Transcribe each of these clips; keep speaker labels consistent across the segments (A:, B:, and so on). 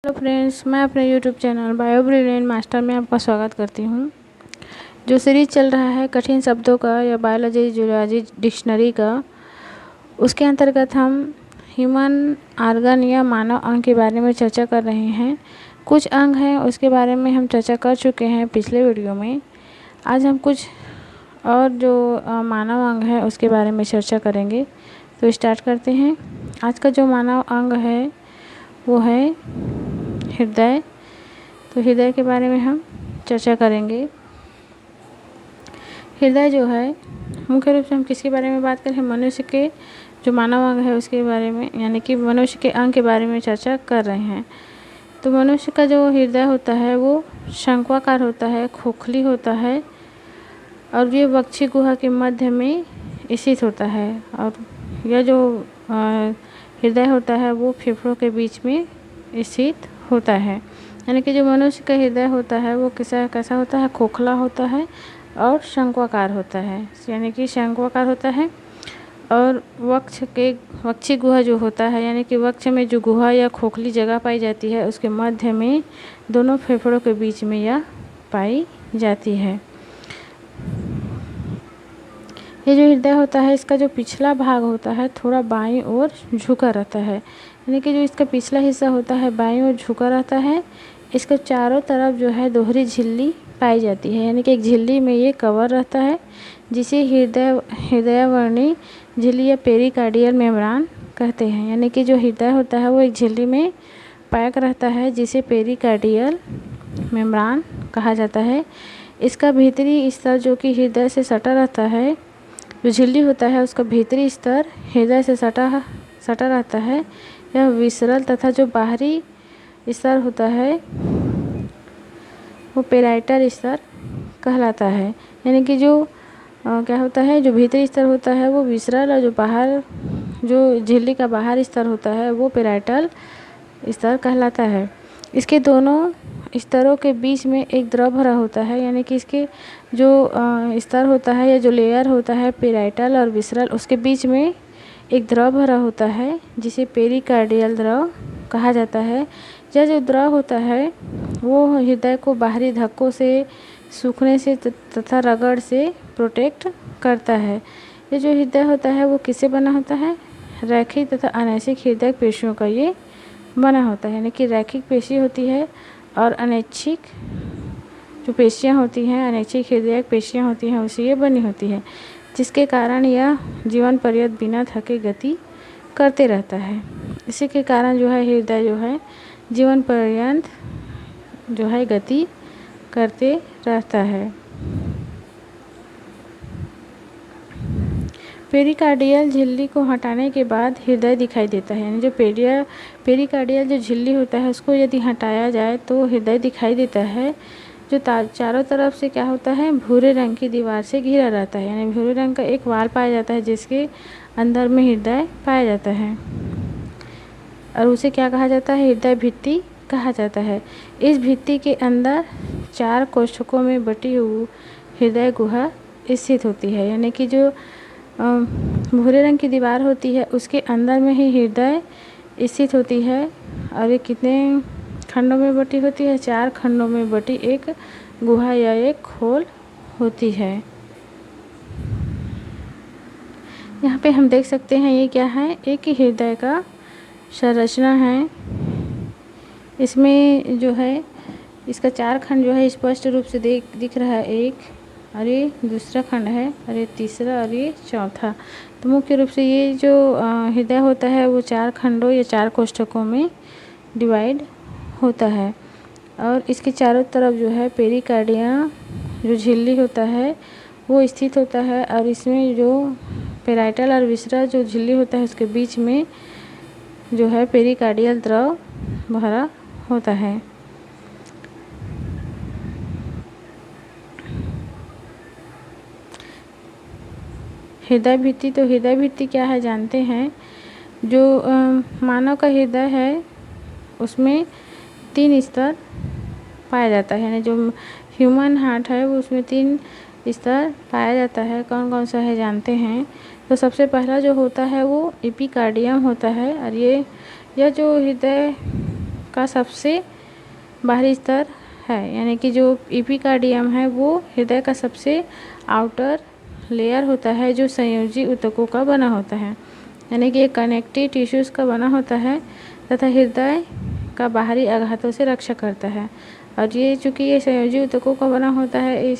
A: Hello friends, मैं अपने YouTube channel bio brilliant master में आपका स्वागत करती हूँ। जो सीरीज़ चल रहा है कठिन शब्दों का या बायोलॉजी जूलॉजी डिक्शनरी का, उसके अंतर्गत हम ह्यूमन आर्गन या मानव अंग के बारे में चर्चा कर रहे हैं। कुछ अंग हैं उसके बारे में हम चर्चा कर चुके हैं पिछले वीडियो में। आज हम कुछ और जो मानव अंग है उसके बारे में चर्चा करेंगे। तो स्टार्ट करते हैं। आज का जो मानव अंग है वो है हृदय। तो हृदय के बारे में हम चर्चा करेंगे। हृदय जो है मुख्य रूप से हम किसके बारे में बात करें, मनुष्य के जो मानव अंग है उसके बारे में, यानी कि मनुष्य के अंग के बारे में चर्चा कर रहे हैं। तो मनुष्य का जो हृदय होता है वो शंक्वाकार होता है, खोखली होता है और ये वक्षी गुहा के मध्य में स्थित होता है। और यह जो हृदय होता है वो फेफड़ों के बीच में स्थित होता है। यानी कि जो मनुष्य का हृदय होता है वो कैसा होता है, खोखला होता है और शंक्वाकार होता है। यानी कि शंक्वाकार होता है और वक्षी गुहा जो होता है, यानी कि वक्ष में जो गुहा या खोखली जगह पाई जाती है उसके मध्य में दोनों फेफड़ों के बीच में यह पाई जाती है। ये जो हृदय होता है इसका जो पिछला भाग होता है थोड़ा बाईं ओर झुका रहता है। यानी कि जो इसका पिछला हिस्सा होता है बाईं ओर झुका रहता है। इसके चारों तरफ जो है दोहरी झिल्ली पाई जाती है, यानी कि एक झिल्ली में ये कवर रहता है जिसे हृदयावर्णी झिल्ली या पेरिकार्डियल मेम्ब्रेन कहते हैं। यानी कि जो हृदय होता है वो एक झिल्ली में पैक रहता है जिसे पेरिकार्डियल मेम्ब्रेन कहा जाता है। इसका भीतरी स्तर जो कि हृदय से सटा रहता है, जो झिल्ली होता है उसका भीतरी स्तर हृदय से सटा रहता है। यह विसरल तथा जो बाहरी स्तर होता है वो पेराइटल स्तर कहलाता है। यानी कि जो क्या होता है, जो भीतरी स्तर होता है वो विसरल और जो झिल्ली का बाहर स्तर होता है वो पेराइटल स्तर कहलाता है। इसके दोनों स्तरों के बीच में एक द्रव भरा होता है। यानी कि इसके जो स्तर होता है या जो लेयर होता है पेराइटल और विसरल, उसके बीच में एक द्रव भरा होता है जिसे पेरिकार्डियल द्रव कहा जाता है। यह जो द्रव होता है वो हृदय को बाहरी धक्कों से, सूखने से तथा रगड़ से प्रोटेक्ट करता है। ये जो हृदय होता है वो किससे बना होता है, रैखिक तथा अनैच्छिक हृदय पेशियों का ये बना होता है। यानी कि रैखिक पेशी होती है और अनैच्छिक जो पेशियाँ होती हैं, अनैच्छिक हृदय पेशियाँ होती हैं उससे ये बनी होती है, जिसके कारण यह जीवन पर्यंत बिना थके गति करते रहता है। इसी के कारण जो है हृदय जो है जीवन पर्यंत जो है गति करते रहता है। पेरिकार्डियल झिल्ली को हटाने के बाद हृदय दिखाई देता है। यानी जो पेरिकार्डियल जो झिल्ली होता है उसको यदि हटाया जाए तो हृदय दिखाई देता है, जो चारों तरफ से क्या होता है, भूरे रंग की दीवार से घिरा रहता है। यानी भूरे रंग का एक वाल पाया जाता है जिसके अंदर में हृदय पाया जाता है और उसे क्या कहा जाता है, हृदय भित्ति कहा जाता है। इस भित्ति के अंदर 4 कोष्ठकों में बटी हुई हृदय गुहा स्थित होती है। यानी कि जो भूरे रंग की दीवार होती है उसके अंदर में ही हृदय स्थित होती है। और ये कितने खंडों में बटी होती है, 4 खंडों में बटी एक गुहा या एक खोल होती है। यहाँ पे हम देख सकते हैं ये क्या है, एक ही हृदय का संरचना है। इसमें जो है इसका 4 खंड जो है स्पष्ट रूप से दिख रहा है, एक और ये दूसरा खंड है और ये तीसरा और ये चौथा। तो मुख्य रूप से ये जो हृदय होता है वो 4 खंडों या 4 कोष्ठकों में डिवाइड होता है और इसके चारों तरफ जो है पेरिकार्डिया जो झिल्ली होता है वो स्थित होता है और इसमें जो पेराइटल और विसरल जो झिल्ली होता है उसके बीच में जो है पेरिकार्डियल द्रव भरा होता है। हृदय भित्ति, तो हृदय भित्ति क्या है जानते हैं। जो मानव का हृदय है उसमें 3 स्तर पाया जाता है। यानी जो ह्यूमन हार्ट है वो उसमें 3 स्तर पाया जाता है। कौन कौन सा है जानते हैं। तो सबसे पहला जो होता है वो एपिकार्डियम होता है और यह जो हृदय का सबसे बाहरी स्तर है, यानी कि जो एपिकार्डियम है वो हृदय का सबसे आउटर लेयर होता है जो संयोजी ऊतकों का बना होता है, यानी कि ये कनेक्टिव टिश्यूज़ का बना होता है तथा हृदय का बाहरी आघातों से रक्षा करता है। और ये चूँकि ये संयोजी ऊतकों का बना होता है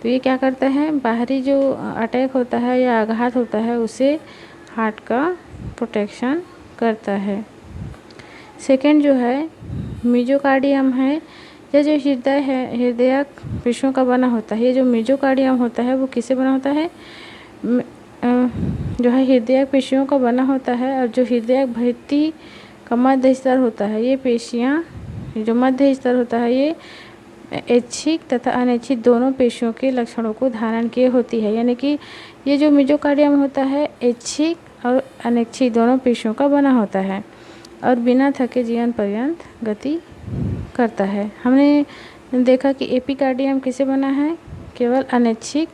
A: तो ये क्या करता है, बाहरी जो अटैक होता है या आघात होता है उससे हार्ट का प्रोटेक्शन करता है। सेकंड जो है मेजोकार्डियम है, यह जो हृदय है हृदयक पेशियों का बना होता है। ये जो मेजोकार्डियम होता है वो किससे बना होता है, जो है हृदयक पेशियों का बना होता है। और जो हृदयक भित्ति का मध्य स्तर होता है, ये पेशियाँ जो मध्य स्तर होता है ये ऐच्छिक तथा अनैच्छिक दोनों पेशियों के लक्षणों को धारण किए होती है, यानी कि ये जो मेजोकार्डियम होता है ऐच्छिक और अनैच्छिक दोनों पेशियों का बना होता है और बिना थके जीवन पर्यंत गति करता है। हमने देखा कि एपिकार्डियम किसे बना है, केवल अनैच्छिक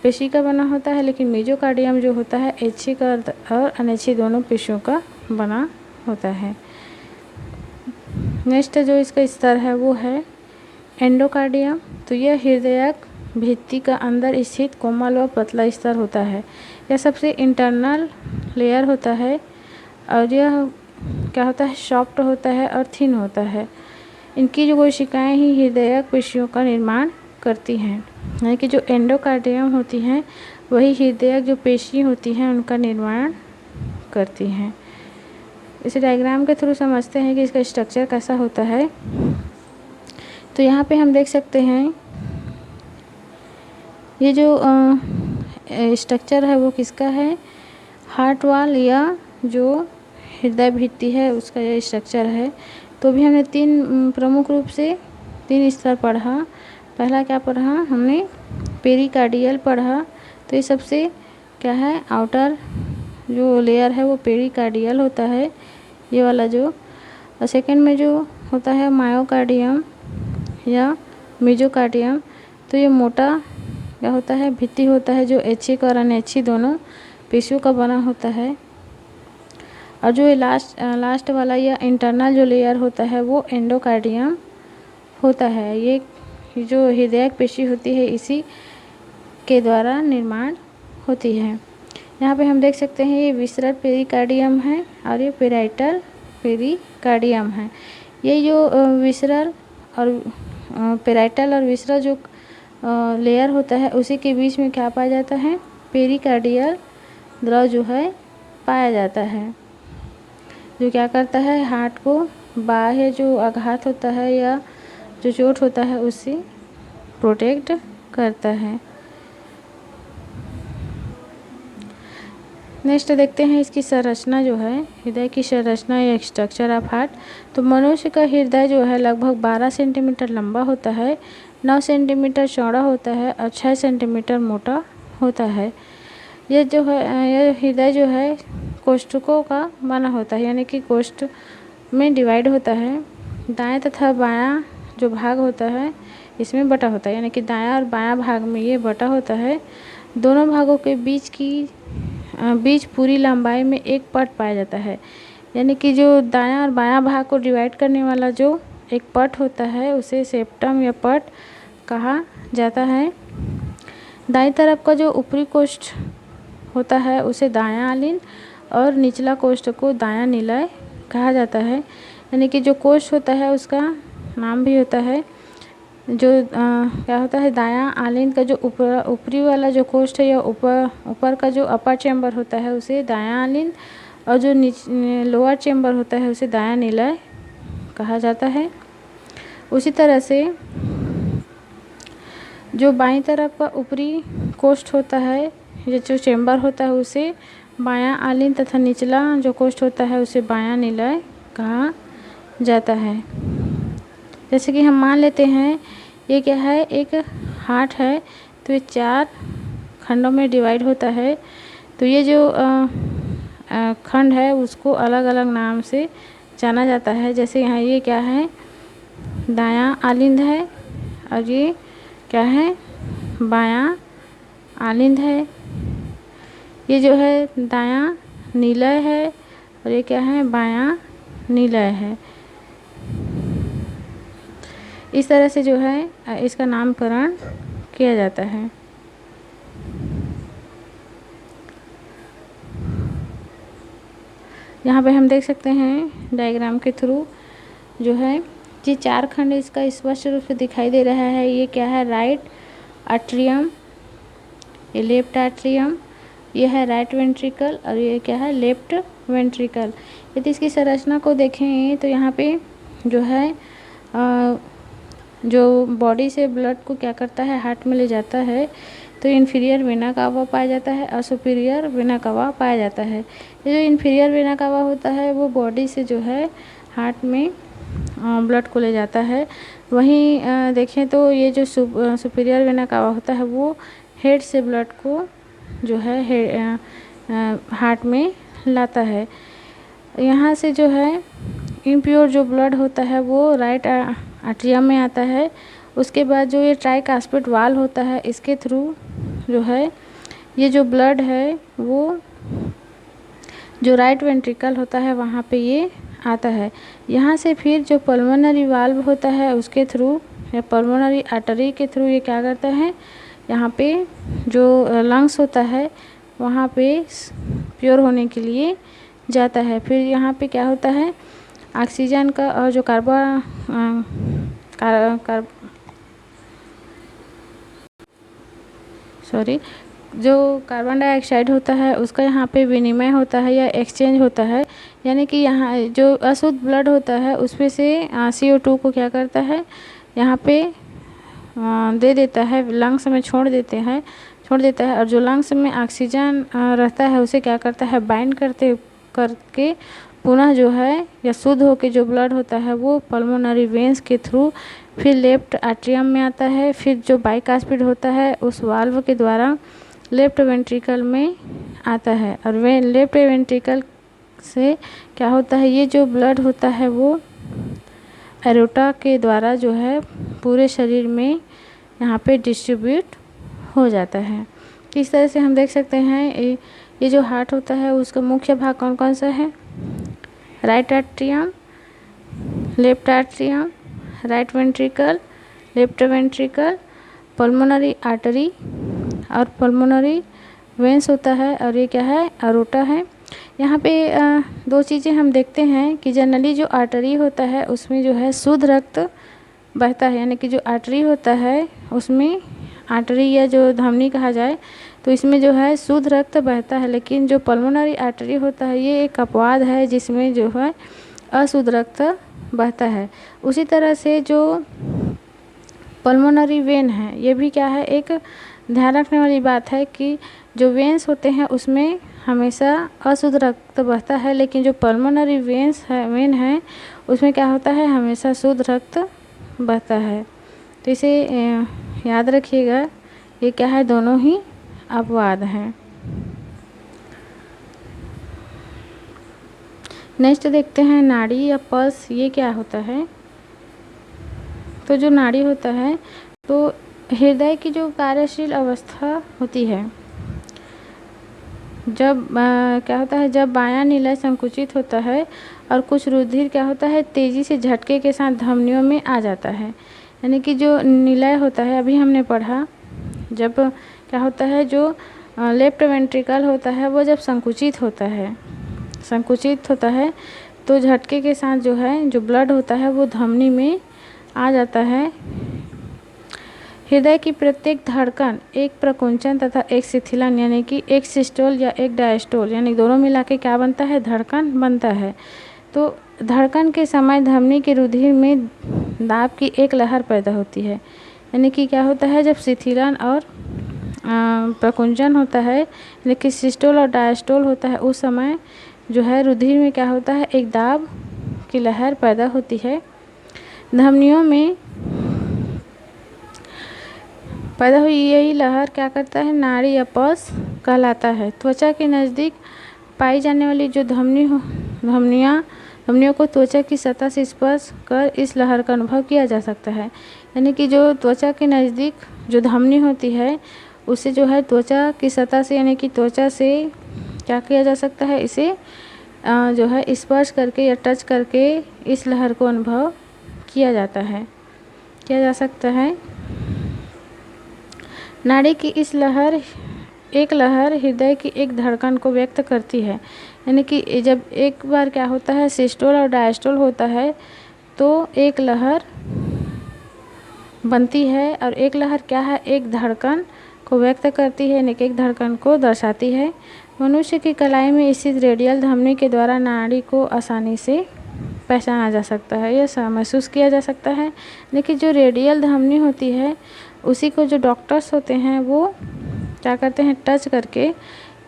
A: पेशी का बना होता है, लेकिन मेजोकार्डियम जो होता है ऐच्छिक और अनैच्छिक दोनों पेशियों का बना होता है। नेक्स्ट जो इसका स्तर है वो है एंडोकार्डियम। तो यह हृदयक भित्ति का अंदर स्थित कोमल व पतला स्तर होता है। यह सबसे इंटरनल लेयर होता है और यह क्या होता है, सॉफ्ट होता है और थिन होता है। इनकी जो कोशिकाएं ही हृदयक पेशियों का निर्माण करती हैं, यानी कि जो एंडोकार्डियम होती हैं वही हृदयक जो पेशी होती हैं उनका निर्माण करती हैं। इसे डायग्राम के थ्रू समझते हैं कि इसका स्ट्रक्चर कैसा होता है। तो यहाँ पे हम देख सकते हैं ये जो स्ट्रक्चर है वो किसका है, हार्ट वाल या जो हृदय भित्ति है उसका ये स्ट्रक्चर है। तो भी हमने तीन प्रमुख रूप से तीन स्तर पढ़ा। पहला क्या पढ़ा हमने, पेरिकार्डियल पढ़ा। तो ये सबसे क्या है, आउटर जो लेयर है वो पेरिकार्डियल होता है, ये वाला जो। और सेकंड में जो होता है मायोकार्डियम या मेजोकार्डियम। तो ये मोटा क्या होता है, भित्ति होता है जो ऐच्छिक और अनैच्छिक दोनों पेशियों का बना होता है। और जो लास्ट वाला या इंटरनल जो लेयर होता है वो एंडोकार्डियम होता है। ये जो हृदयक पेशी होती है इसी के द्वारा निर्माण होती है। यहाँ पे हम देख सकते हैं ये विसरल पेरिकार्डियम है और ये पेराइटल पेरिकार्डियम है। ये जो विसरल और पेराइटल और विसरल जो लेयर होता है उसी के बीच में क्या पाया जाता है, पेरिकार्डियल द्रव जो है पाया जाता है, जो क्या करता है, हार्ट को बाह्य जो आघात होता है या जो चोट होता है उससे प्रोटेक्ट करता है। नेक्स्ट देखते हैं इसकी संरचना जो है, हृदय की संरचना या स्ट्रक्चर ऑफ हार्ट। तो मनुष्य का हृदय जो है लगभग 12 सेंटीमीटर लंबा होता है, 9 सेंटीमीटर चौड़ा होता है और 6 सेंटीमीटर मोटा होता है। ये जो है यह हृदय जो है कोष्ठकों का बना होता है, यानी कि कोष्ठ में डिवाइड होता है। दाएं तथा बायां जो भाग होता है इसमें बटा होता है, यानी कि दायां और बायां भाग में ये बटा होता है। दोनों भागों के बीच पूरी लंबाई में एक पट पाया जाता है, यानी कि जो दायां और बायां भाग को डिवाइड करने वाला जो एक पट होता है उसे सेप्टम या पट कहा जाता है। दाईं तरफ का जो ऊपरी कोष्ठ होता है उसे दायां आलिंद और निचला कोष्ठ को दायां निलय कहा जाता है, यानी कि जो कोष्ठ होता है उसका नाम भी होता है जो क्या होता है, दायां आलिंद का जो ऊपरी वाला जो कोष्ठ है या ऊपर का जो अपर चैम्बर होता है उसे दायां आलिंद और जो लोअर चैम्बर होता है उसे दायां निलय कहा जाता है। उसी तरह से जो बाईं तरफ का ऊपरी कोष्ठ होता है या जो चैम्बर होता है उसे बायां आलिंद तथा निचला जो कोष्ठ होता है उसे बायां निलय कहा जाता है। जैसे कि हम मान लेते हैं ये क्या है, एक हार्ट है, तो ये 4 खंडों में डिवाइड होता है। तो ये जो खंड है उसको अलग अलग नाम से जाना जाता है। जैसे यहाँ ये क्या है, दायां आलिंद है और ये क्या है, बायां आलिंद है। ये जो है दायां निलय है और ये क्या है, बायां निलय है। इस तरह से जो है इसका नामकरण किया जाता है। यहाँ पे हम देख सकते हैं डायग्राम के थ्रू जो है ये 4 खंड इसका स्पष्ट रूप से दिखाई दे रहा है। ये क्या है, राइट एट्रियम, ये लेफ्ट एट्रियम, ये है राइट वेंट्रिकल और ये क्या है, लेफ्ट वेंट्रिकल। यदि इसकी संरचना को देखें तो यहाँ पे जो है जो बॉडी से ब्लड को क्या करता है, हार्ट में ले जाता है, तो इन्फीरियर वेना कावा पाया जाता है और सुपीरियर वेना कावा पाया जाता है। ये जो इन्फीरियर वेना कावा होता है वो बॉडी से जो है हार्ट में ब्लड को ले जाता है। वहीं देखें तो ये जो सुपीरियर वेना कावा होता है वो हेड से ब्लड को जो है हार्ट में लाता है। यहाँ से जो है इम्प्योर जो ब्लड होता है वो राइट एट्रियम में आता है। उसके बाद जो ये ट्राइकास्पिड वाल होता है इसके थ्रू जो है ये जो ब्लड है वो जो राइट वेंट्रिकल होता है वहाँ पे ये आता है। यहाँ से फिर जो पल्मोनरी वाल्व होता है उसके थ्रू या पल्मोनरी आर्टरी के थ्रू ये क्या करता है, यहाँ पे जो लंग्स होता है वहाँ पे प्योर होने के लिए जाता है। फिर यहाँ पे क्या होता है, ऑक्सीजन का और जो जो कार्बन डाइऑक्साइड होता है उसका यहाँ पे विनिमय होता है या एक्सचेंज होता है। यानी कि यहाँ जो अशुद्ध ब्लड होता है उसमें से CO2 को क्या करता है, यहाँ पे दे देता है, लंग्स में छोड़ देता है और जो लंग्स में ऑक्सीजन रहता है उसे क्या करता है, बाइंड करके पुनः जो है या शुद्ध होकर जो ब्लड होता है वो पल्मोनरी वेंस के थ्रू फिर लेफ्ट एट्रियम में आता है। फिर जो बाइकास्पिड होता है उस वाल्व के द्वारा लेफ्ट वेंट्रिकल में आता है और लेफ्ट वेंट्रिकल से क्या होता है, ये जो ब्लड होता है वो एरोटा के द्वारा जो है पूरे शरीर में यहाँ पे डिस्ट्रीब्यूट हो जाता है। इस तरह से हम देख सकते हैं ये जो हार्ट होता है उसका मुख्य भाग कौन कौन सा है, right atrium, left atrium, right ventricle, left ventricle, pulmonary artery और पल्मोनरी वेंस होता है और ये क्या है, एरोटा है। यहाँ पे दो चीज़ें हम देखते हैं कि जनरली जो आर्टरी होता है उसमें जो है शुद्ध रक्त बहता है, यानी कि जो आर्टरी होता है उसमें आर्टरी या जो धमनी कहा जाए तो इसमें जो है शुद्ध रक्त बहता है। लेकिन जो पल्मोनरी आर्टरी होता है ये एक अपवाद है जिसमें जो है अशुद्ध रक्त बहता है। उसी तरह से जो पल्मोनरी वेन है ये भी क्या है, एक ध्यान रखने वाली बात है कि जो वेन्स होते हैं उसमें हमेशा अशुद्ध रक्त बहता है, लेकिन जो पल्मोनरी वेन है उसमें क्या होता है, हमेशा शुद्ध रक्त बहता है। तो इसे याद रखिएगा, ये क्या है, दोनों ही अपवाद हैं। नेक्स्ट देखते हैं नाड़ी या पल्स, ये क्या होता है। तो जो नाड़ी होता है तो हृदय की जो कार्यशील अवस्था होती है, जब क्या होता है, जब बायां निलय संकुचित होता है और कुछ रुधिर क्या होता है तेज़ी से झटके के साथ धमनियों में आ जाता है। यानी कि जो निलय होता है अभी हमने पढ़ा, जब क्या होता है जो लेफ्ट वेंट्रिकल होता है वो जब संकुचित होता है तो झटके के साथ जो है जो ब्लड होता है वो धमनी में आ जाता है। हृदय की प्रत्येक धड़कन एक प्रकुंचन तथा एक शिथिलन, यानी कि एक सिस्टोल या एक डायस्टोल, यानी दोनों मिला के क्या बनता है, धड़कन बनता है। तो धड़कन के समय धमनी के रुधिर में दाब की एक लहर पैदा होती है। यानी कि क्या होता है, जब शिथिलन और प्रकुंचन होता है, यानी कि सिस्टोल और डायस्टोल होता है, उस समय जो है रुधिर में क्या होता है, एक दाब की लहर पैदा होती है। धमनियों में पैदा हुई यही लहर क्या करता है, नाड़ी या पल्स कहलाता है। त्वचा के नज़दीक पाई जाने वाली जो धमनियों को त्वचा की सतह से स्पर्श कर इस लहर का अनुभव किया जा सकता है। यानी कि जो त्वचा के नज़दीक जो धमनी होती है उसे जो है त्वचा की सतह से, यानी कि त्वचा से क्या किया जा सकता है, इसे जो है स्पर्श करके या टच करके इस लहर को अनुभव किया जाता है। किया जा सकता है। नाड़ी की एक लहर हृदय की एक धड़कन को व्यक्त करती है। यानी कि जब एक बार क्या होता है, सिस्टोल और डायस्टोल होता है तो एक लहर बनती है, और एक लहर क्या है, एक धड़कन को व्यक्त करती है, यानी कि एक धड़कन को दर्शाती है। मनुष्य की कलाई में स्थित रेडियल धमनी के द्वारा नाड़ी को आसानी से पहचाना जा सकता है, यह महसूस किया जा सकता है। लेकिन जो रेडियल धमनी होती है उसी को जो डॉक्टर्स होते हैं वो क्या करते हैं, टच करके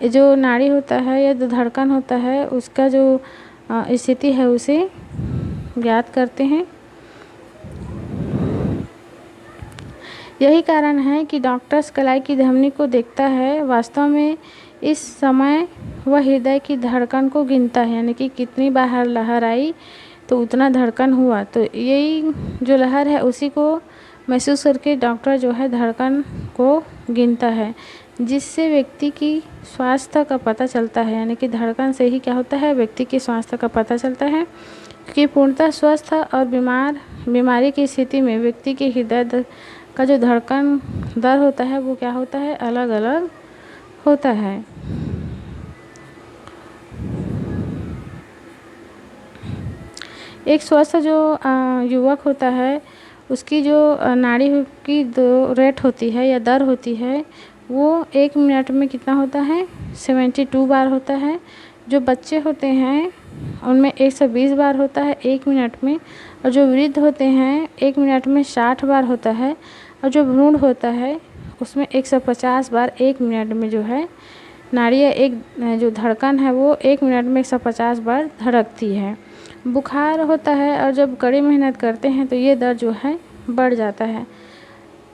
A: जो नाड़ी होता है या जो धड़कन होता है उसका जो स्थिति है उसे ज्ञात करते हैं। यही कारण है कि डॉक्टर्स कलाई की धमनी को देखता है, वास्तव में इस समय वह हृदय की धड़कन को गिनता है, यानी कि कितनी बार लहर आई तो उतना धड़कन हुआ। तो यही जो लहर है उसी को महसूस करके डॉक्टर जो है धड़कन को गिनता है, जिससे व्यक्ति की स्वास्थ्य का पता चलता है। यानी कि धड़कन से ही क्या होता है, व्यक्ति के स्वास्थ्य का पता चलता है। क्योंकि पूर्णतः स्वस्थ और बीमारी की स्थिति में व्यक्ति के हृदय का जो धड़कन दर होता है वो क्या होता है, अलग अलग होता है। एक स्वस्थ जो युवक होता है उसकी जो नाड़ी की जो रेट होती है या दर होती है वो 1 मिनट में कितना होता है, 72 बार होता है। जो बच्चे होते हैं उनमें 120 बार होता है 1 मिनट में, और जो वृद्ध होते हैं 1 मिनट में 60 बार होता है, और जो भ्रूण होता है उसमें 150 बार 1 मिनट में जो है नाड़ी एक जो धड़कन है वो 1 मिनट में 150 बार धड़कती है। बुखार होता है और जब कड़ी मेहनत करते हैं तो ये दर जो है बढ़ जाता है।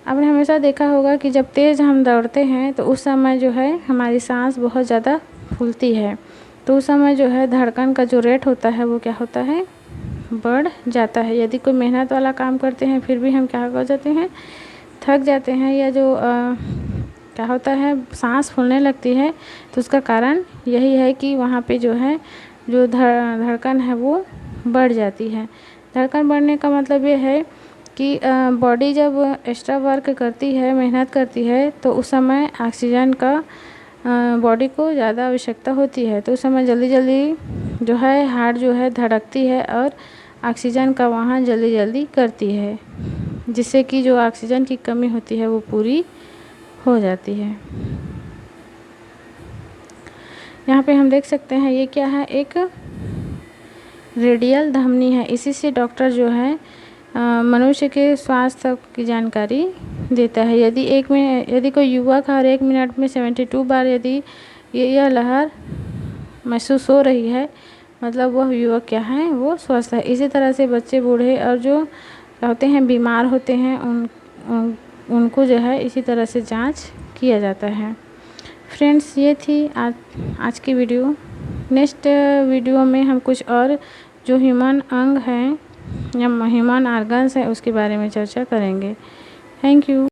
A: आपने हमेशा देखा होगा कि जब तेज़ हम दौड़ते हैं तो उस समय जो है हमारी सांस बहुत ज़्यादा फूलती है, तो उस समय जो है धड़कन का जो रेट होता है वो क्या होता है, बढ़ जाता है। यदि कोई मेहनत वाला काम करते हैं फिर भी हम क्या हो जाते हैं, थक जाते हैं, या जो क्या होता है सांस फूलने लगती है, तो उसका कारण यही है कि वहाँ पे जो है जो धड़कन है वो बढ़ जाती है। धड़कन बढ़ने का मतलब ये है कि बॉडी जब एक्स्ट्रा वर्क करती है, मेहनत करती है, तो उस समय ऑक्सीजन का बॉडी को ज़्यादा आवश्यकता होती है, तो उस समय जल्दी जल्दी जो है हार्ट जो है धड़कती है और ऑक्सीजन का वहाँ जल्दी जल्दी करती है, जिससे कि जो ऑक्सीजन की कमी होती है वो पूरी हो जाती है। यहाँ पे हम देख सकते हैं ये क्या है, एक रेडियल धमनी है। इसी से डॉक्टर जो है मनुष्य के स्वास्थ्य की जानकारी देता है। यदि कोई युवक हर 1 मिनट में 72 बार यदि यह लहर महसूस हो रही है, मतलब वह युवक क्या है, वो स्वस्थ है। इसी तरह से बच्चे, बूढ़े और जो होते हैं बीमार होते हैं उनको जो है इसी तरह से जांच किया जाता है। फ्रेंड्स, ये थी आज की वीडियो। नेक्स्ट वीडियो में हम कुछ और जो ह्यूमन अंग हैं या ह्यूमन ऑर्गन्स हैं उसके बारे में चर्चा करेंगे। Thank you.